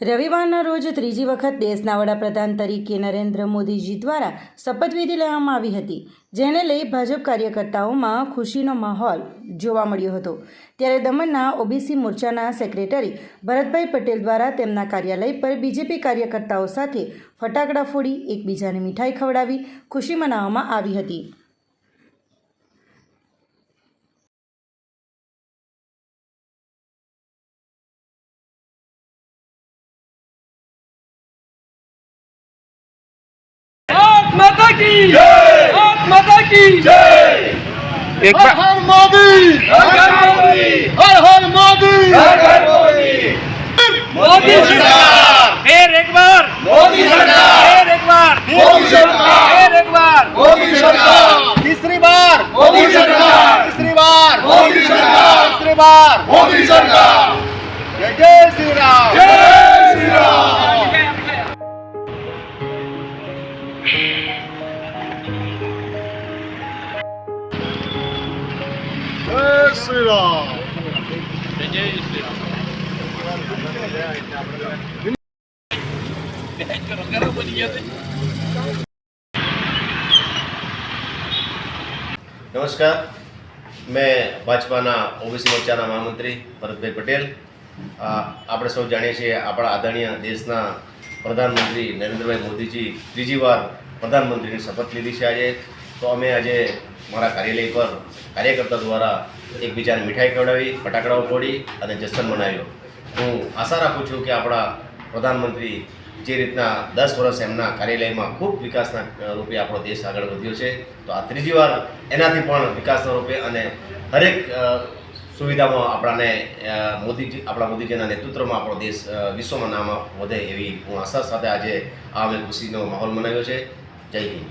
રવિવારના રોજ ત્રીજી વખત દેશના વડાપ્રધાન તરીકે નરેન્દ્ર મોદીજી દ્વારા શપથવિધિ લેવામાં આવી હતી, જેને લઈ ભાજપ કાર્યકર્તાઓમાં ખુશીનો માહોલ જોવા મળ્યો હતો। ત્યારે દમણના ઓબીસી મોરચાના સેક્રેટરી ભરતભાઈ પટેલ દ્વારા તેમના કાર્યાલય પર બીજેપી કાર્યકર્તાઓ સાથે ફટાકડા ફોડી એકબીજાને મીઠાઈ ખવડાવી ખુશી મનાવવામાં આવી હતી। माता की जय, माता की जय। एक हर हर मोदी, हर मोदी, हर मोदी, हर मोदी। मोदी सरकार, फिर एक बार मोदी सरकार, फिर एक बार मोदी सरकार, फिर एक बार मोदी सरकार, तीसरी बार मोदी सरकार, तीसरी बार मोदी सरकार, तीसरी बार मोदी सरकार। जय जय श्री राम जय श्री राम। जय श्री राम। नमस्कार, मैं भाजपा ओबीसी मोर्चा महामंत्री भरतभाई पटेल। આપણે સૌ જાણીએ છીએ આપણા આદરણીય દેશના પ્રધાનમંત્રી નરેન્દ્રભાઈ મોદીજી ત્રીજી વાર પ્રધાનમંત્રીની શપથ લીધી છે આજે। તો અમે આજે મારા કાર્યાલય પર કાર્યકર્તા દ્વારા એકબીજાને મીઠાઈ ખવડાવી, ફટાકડાઓ ફોડી અને જશ્ન મનાવ્યો। હું આશા રાખું છું કે આપણા પ્રધાનમંત્રી જે રીતના 10 વર્ષ એમના કાર્યાલયમાં ખૂબ વિકાસના રૂપે આપણો દેશ આગળ વધ્યો છે, તો આ ત્રીજી વાર એનાથી પણ વિકાસના રૂપે અને દરેક સુવિધામાં આપણા મોદીજીના નેતૃત્વમાં આપણો દેશ વિશ્વમાં નામ વધે એવી હું આશા સાથે આજે આ અમે ખુશીનો માહોલ મનાવ્યો છે। જય હિન્દ।